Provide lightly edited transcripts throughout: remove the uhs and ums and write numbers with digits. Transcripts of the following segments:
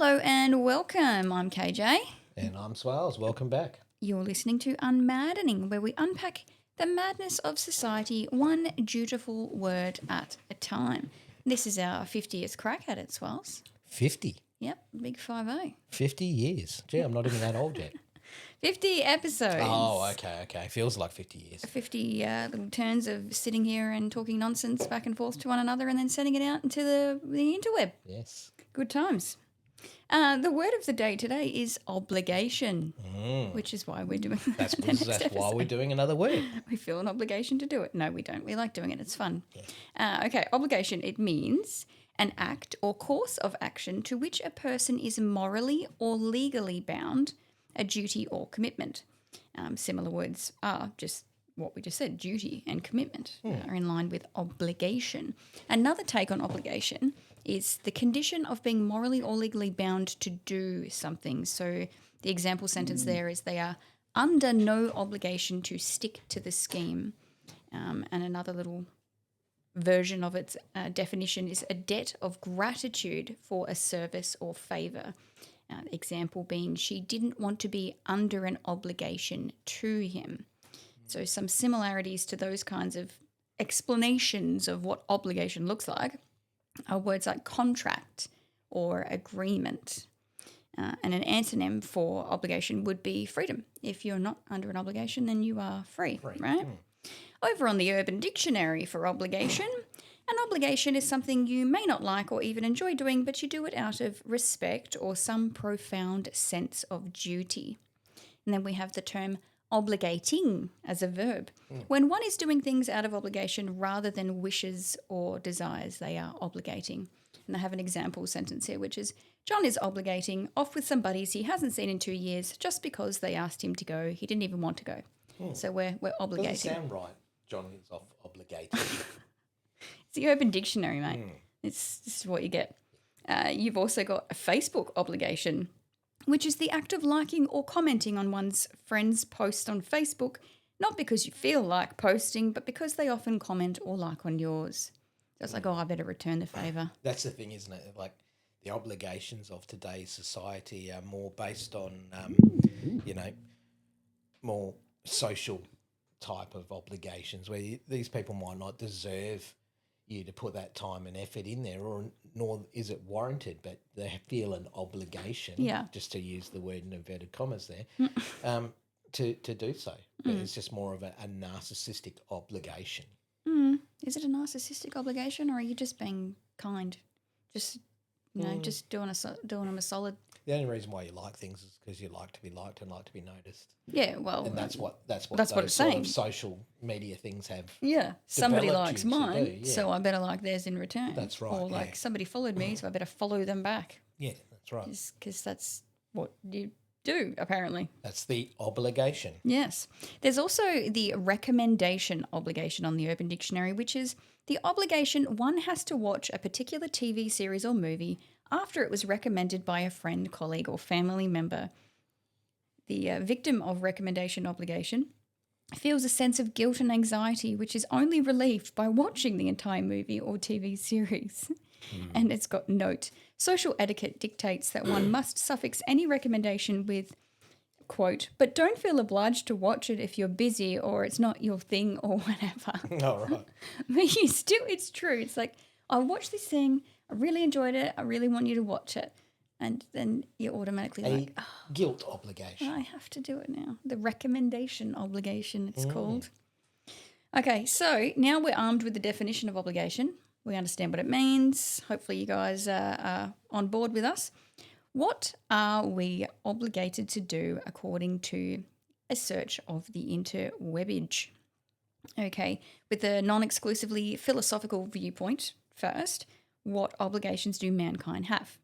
Hello and welcome. I'm KJ. And I'm Swales. Welcome back. You're listening to UnMaddening, where we unpack the madness of society one dutiful word at a time. This is our 50th crack at it, Swales. 50. Yep, big 50. 50 years. Gee, I'm not even that old yet. 50 episodes. Oh, okay. Feels like 50 years. 50 little turns of sitting here and talking nonsense back and forth to one another and then sending it out into the interweb. Yes. Good times. The word of the day today is obligation, which is why we're doing That's the next why episode. we're doing another word. We feel an obligation to do it. No, we don't. We like doing it. It's fun. Okay, obligation. It means an act or course of action to which a person is morally or legally bound, a duty or commitment. Similar words are just what we just said, duty and commitment are in line with obligation. Another take on obligation is the condition of being morally or legally bound to do something. So the example sentence there is they are under no obligation to stick to the scheme. And another little version of its definition is a debt of gratitude for a service or favour. Example being she didn't want to be under an obligation to him. So some similarities to those kinds of explanations of what obligation looks like are words like contract or agreement. And an antonym for obligation would be freedom. If you're not under an obligation, then you are free. Right? Over on the Urban Dictionary for obligation, an obligation is something you may not like or even enjoy doing, but you do it out of respect or some profound sense of duty. And then we have the term obligating as a verb. When one is doing things out of obligation rather than wishes or desires, they are obligating. And I have an example sentence here, which is, John is obligating off with some buddies he hasn't seen in 2 years just because they asked him to go. He didn't even want to go. So we're obligating. Doesn't sound right. John is obligated. It's the Urban Dictionary, mate. This is what you get. You've also got a Facebook obligation, which is the act of liking or commenting on one's friend's post on Facebook, not because you feel like posting, but because they often comment or like on yours. So it's like, oh, I better return the favour. That's the thing, isn't it? Like the obligations of today's society are more based on, more social type of obligations where these people might not deserve you to put that time and effort in there, or nor is it warranted, but they feel an obligation, just to use the word in inverted commas there, to do so. But it's just more of a narcissistic obligation. Is it a narcissistic obligation, or are you just being kind? Just, just doing them a solid. The only reason why you like things is because you like to be liked and like to be noticed. Yeah, well, and that's what it's those saying. sort of social media things have. Yeah, somebody likes mine, do, so I better like theirs in return. That's right. Or like somebody followed me, so I better follow them back. Yeah, that's right. Because that's what you do, apparently. That's the obligation. Yes. There's also the recommendation obligation on the Urban Dictionary, which is the obligation one has to watch a particular TV series or movie after it was recommended by a friend, colleague, or family member. The victim of recommendation obligation feels a sense of guilt and anxiety, which is only relieved by watching the entire movie or TV series. And it's got note. Social etiquette dictates that one must suffix any recommendation with, quote, but don't feel obliged to watch it if you're busy or it's not your thing or whatever. All right. But it's true. It's like, I watched this thing, I really enjoyed it, I really want you to watch it. And then you're automatically like, guilt obligation. I have to do it now. The recommendation obligation, it's called. Okay, so now we're armed with the definition of obligation. We understand what it means. Hopefully you guys are on board with us. What are we obligated to do according to a search of the interwebage? Okay, with a non-exclusively philosophical viewpoint first, what obligations do mankind have?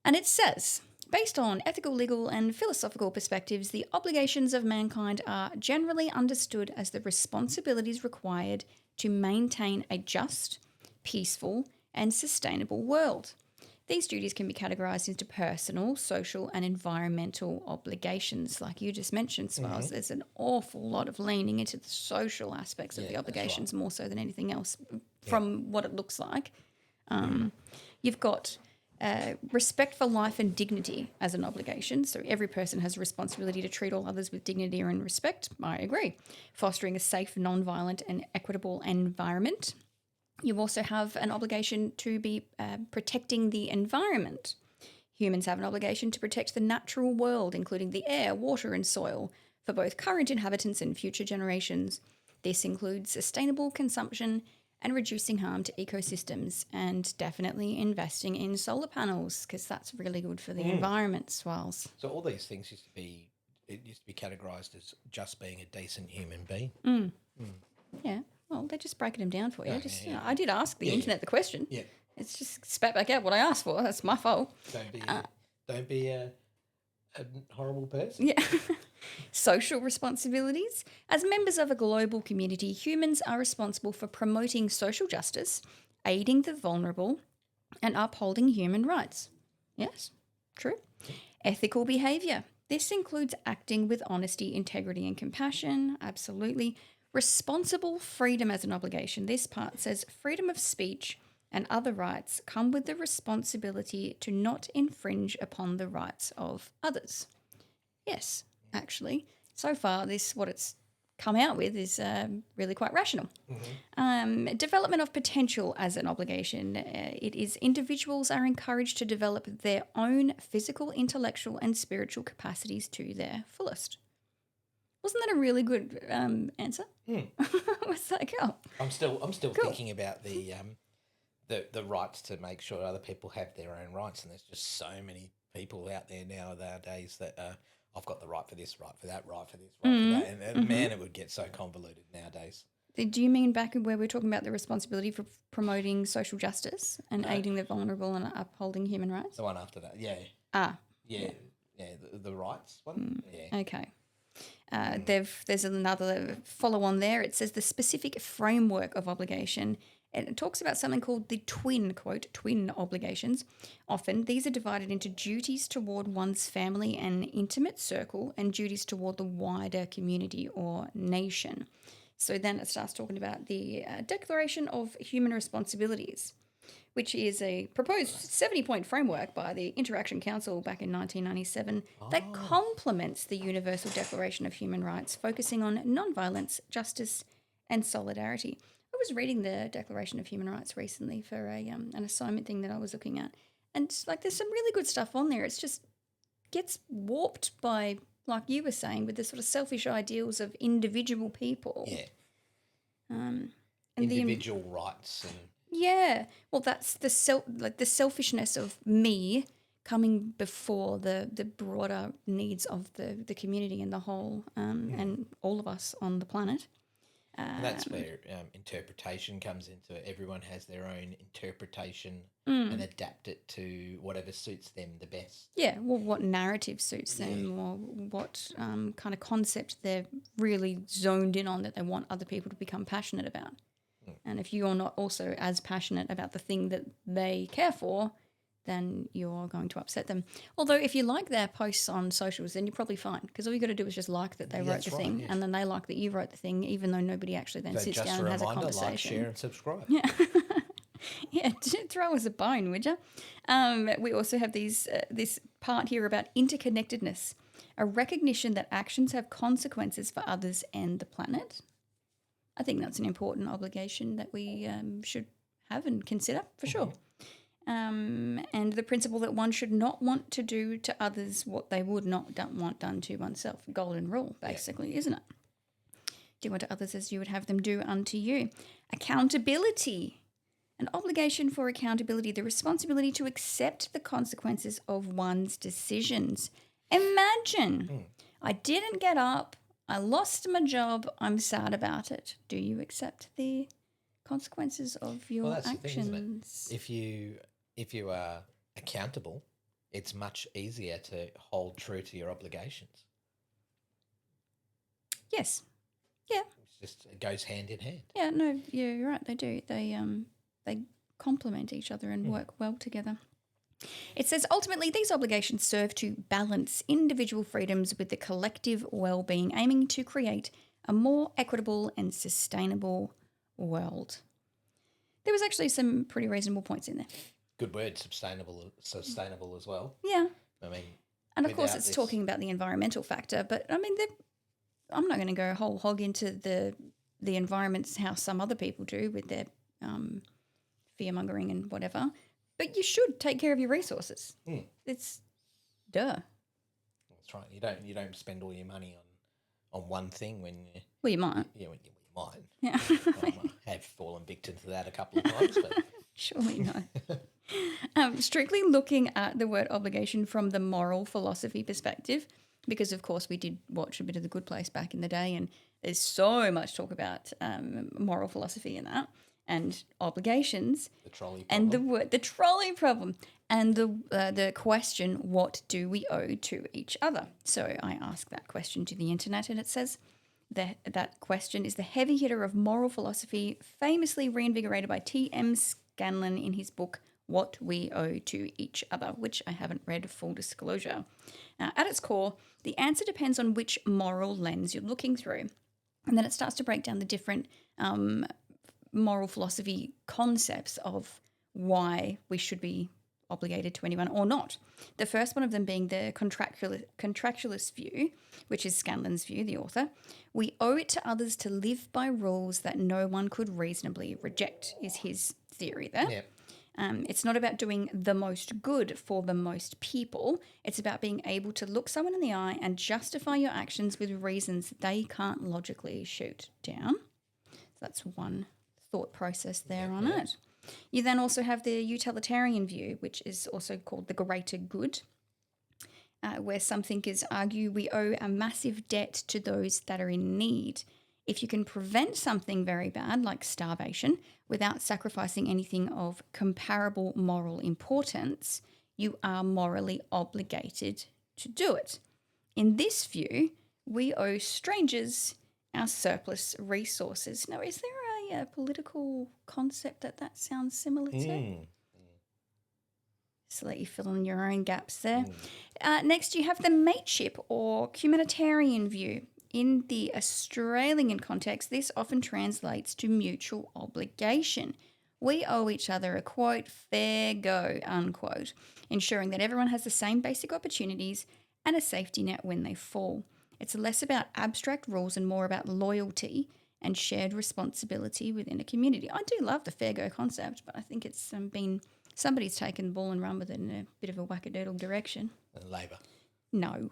And it says, based on ethical, legal, and philosophical perspectives, the obligations of mankind are generally understood as the responsibilities required to maintain a just, peaceful, and sustainable world. These duties can be categorised into personal, social, and environmental obligations. Like you just mentioned, Swales, there's an awful lot of leaning into the social aspects of the obligations more so than anything else from what it looks like. You've got Respect for life and dignity as an obligation. So every person has a responsibility to treat all others with dignity and respect. I agree. Fostering a safe, non-violent and equitable environment. You also have an obligation to be protecting the environment. Humans have an obligation to protect the natural world, including the air, water and soil, for both current inhabitants and future generations. This includes sustainable consumption and reducing harm to ecosystems, and definitely investing in solar panels because that's really good for the environment, Swirls. So all these things used to be categorised as just being a decent human being. Yeah, well, they're just breaking them down for you. Yeah, yeah. I did ask the internet the question. Yeah. It's just spat back out what I asked for. That's my fault. Don't be a horrible person. Yeah. Social responsibilities. As members of a global community, humans are responsible for promoting social justice, aiding the vulnerable, and upholding human rights. Yes, true. Ethical behaviour. This includes acting with honesty, integrity, and compassion. Absolutely. Responsible freedom as an obligation. This part says freedom of speech and other rights come with the responsibility to not infringe upon the rights of others. Yes, actually. So far, what it's come out with is really quite rational. Development of potential as an obligation. It is individuals are encouraged to develop their own physical, intellectual and spiritual capacities to their fullest. Wasn't that a really good answer? What's that go? I'm still thinking about the rights to make sure other people have their own rights, and there's just so many people out there nowadays that I've got the right for this, right for that, right for this, right for that, and man, it would get so convoluted nowadays. Do you mean back where we're talking about the responsibility for promoting social justice and aiding the vulnerable and upholding human rights? The one after that, yeah. Yeah, the rights one. Yeah. Okay. There's another follow-on there. It says the specific framework of obligation. And it talks about something called the twin obligations. Often these are divided into duties toward one's family and intimate circle and duties toward the wider community or nation. So then it starts talking about the Declaration of Human Responsibilities, which is a proposed 70-point framework by the Interaction Council back in 1997 that complements the Universal Declaration of Human Rights, focusing on nonviolence, justice, and solidarity. I was reading the Declaration of Human Rights recently for an assignment thing that I was looking at, and there's some really good stuff on there. It's just gets warped by, like you were saying, with the sort of selfish ideals of individual people. Yeah. And individual rights and. Yeah, well, that's the selfishness of me coming before the broader needs of the community and the whole and all of us on the planet. And that's where interpretation comes into it. Everyone has their own interpretation and adapt it to whatever suits them the best. Yeah, well, what narrative suits them or what kind of concept they're really zoned in on that they want other people to become passionate about. And if you're not also as passionate about the thing that they care for, then you're going to upset them. Although if you like their posts on socials, then you're probably fine because all you got to do is just like that they wrote the thing and then they like that you wrote the thing even though nobody actually then sits down and has a conversation. Like, share and subscribe. Yeah. Yeah, throw us a bone, would you? We also have this part here about interconnectedness, a recognition that actions have consequences for others and the planet. I think that's an important obligation that we should have and consider for sure. And the principle that one should not want to do to others what they would not want done to oneself. Golden rule, basically, isn't it? Do unto others as you would have them do unto you. Accountability. An obligation for accountability, the responsibility to accept the consequences of one's decisions. Imagine, I didn't get up, I lost my job, I'm sad about it. Do you accept the consequences of your actions? The thing, if you are accountable, it's much easier to hold true to your obligations. Yes. Yeah. It goes hand in hand. Yeah, no, you're right, they do. They complement each other and work well together. It says, ultimately, these obligations serve to balance individual freedoms with the collective well-being, aiming to create a more equitable and sustainable world. There was actually some pretty reasonable points in there. good word, sustainable as well. Yeah. I mean, And of course, without it's this- talking about the environmental factor, but I mean, I'm not going to go whole hog into the environments how some other people do with their fear mongering and whatever. But you should take care of your resources. It's duh. That's right. You don't spend all your money on one thing when you Well, you might. you might. Yeah. I have fallen victim to that a couple of times, but Surely not. Strictly looking at the word obligation from the moral philosophy perspective, because of course we did watch a bit of The Good Place back in the day, and there's so much talk about moral philosophy in that and obligations. the trolley And problem. the trolley problem, and the question, what do we owe to each other? So I asked that question to the internet, and it says that question is the heavy hitter of moral philosophy, famously reinvigorated by T.M. Scanlon in his book What We Owe to Each Other, which I haven't read, full disclosure. At its core, the answer depends on which moral lens you're looking through. And then it starts to break down the different moral philosophy concepts of why we should be obligated to anyone or not. The first one of them being the contractualist view, which is Scanlon's view, the author. We owe it to others to live by rules that no one could reasonably reject, is his theory there. Yeah. It's not about doing the most good for the most people. It's about being able to look someone in the eye and justify your actions with reasons they can't logically shoot down. So that's one thought process there on it. You then also have the utilitarian view, which is also called the greater good, where some thinkers argue we owe a massive debt to those that are in need. If you can prevent something very bad, like starvation, without sacrificing anything of comparable moral importance, you are morally obligated to do it. In this view, we owe strangers our surplus resources. Now, is there a political concept that sounds similar to? Just let you fill in your own gaps there. Next, you have the mateship or humanitarian view. In the Australian context, this often translates to mutual obligation. We owe each other a, quote, fair go, unquote, ensuring that everyone has the same basic opportunities and a safety net when they fall. It's less about abstract rules and more about loyalty and shared responsibility within a community. I do love the fair go concept, but I think it's somebody's taken the ball and run with it in a bit of a wackadoodle direction. Labor. No.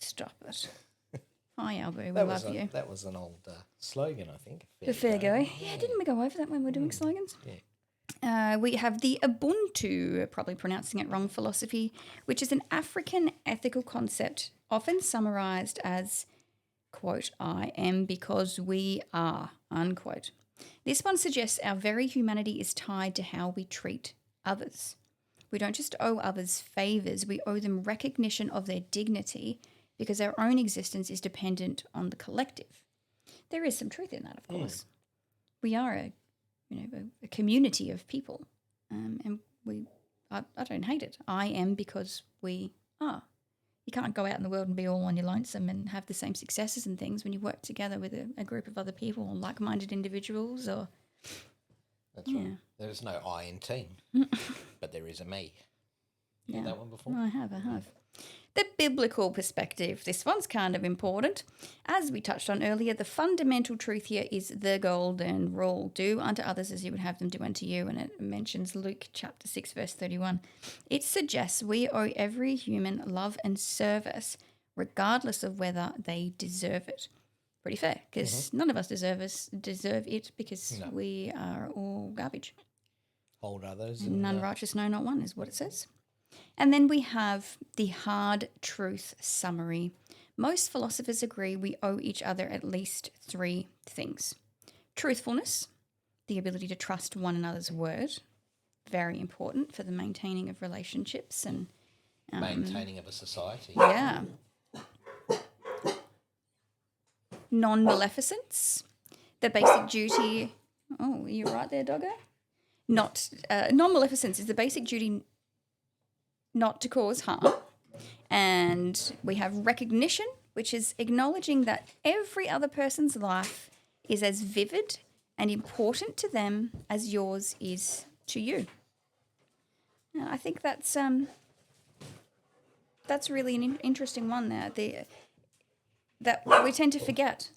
Stop it. Hi, Albu, we love you. That was an old slogan, I think. The fair go. Yeah, didn't we go over that when we're doing slogans? Yeah. We have the Ubuntu, probably pronouncing it wrong, philosophy, which is an African ethical concept, often summarised as, quote, I am because we are, unquote. This one suggests our very humanity is tied to how we treat others. We don't just owe others favours, we owe them recognition of their dignity because our own existence is dependent on the collective. There is some truth in that, of course. We are a community of people, and I don't hate it. I am because we are. You can't go out in the world and be all on your lonesome and have the same successes and things when you work together with a group of other people or like-minded individuals. Or That's right. There is no I in team, but there is a me. You heard that one before? I have. The biblical perspective. This one's kind of important. As we touched on earlier, the fundamental truth here is the golden rule. Do unto others as you would have them do unto you. And it mentions Luke chapter 6, verse 31. It suggests we owe every human love and service, regardless of whether they deserve it. Pretty fair, because none of us deserve it because we are all garbage. Hold others. None righteous, no, not one, is what it says. And then we have the hard truth summary. Most philosophers agree we owe each other at least 3 things. Truthfulness, the ability to trust one another's word, very important for the maintaining of relationships and maintaining of a society. Yeah. Non-maleficence, the basic duty. Oh, you're right there, doggo. Non-maleficence is the basic duty not to cause harm. And we have recognition, which is acknowledging that every other person's life is as vivid and important to them as yours is to you. I think that's really an interesting one there. That we tend to forget.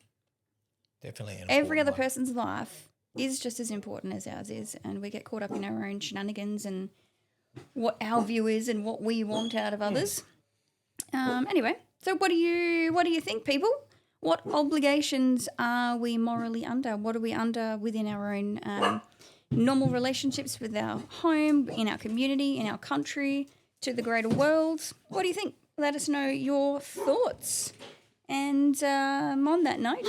Definitely. Every other person's life is just as important as ours is, and we get caught up in our own shenanigans and what our view is and what we want out of others. Anyway, so what do you think, people? What obligations are we morally under? What are we under within our own normal relationships with our home, in our community, in our country, to the greater world? What do you think? Let us know your thoughts. And on that note,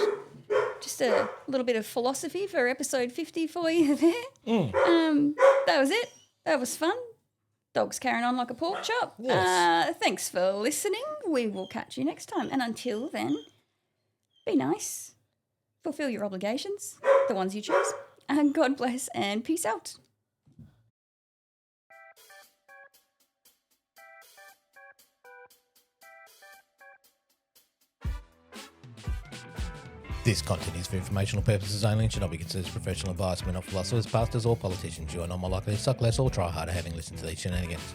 just a little bit of philosophy for episode 50 for you there. That was it. That was fun. Dog's carrying on like a pork chop. Yes. Thanks for listening. We will catch you next time. And until then, be nice. Fulfill your obligations, the ones you choose. And God bless and peace out. This content is for informational purposes only and should not be considered as professional advice. We're not philosophers, pastors, or politicians. You are not more likely to suck less or try harder having listened to these shenanigans.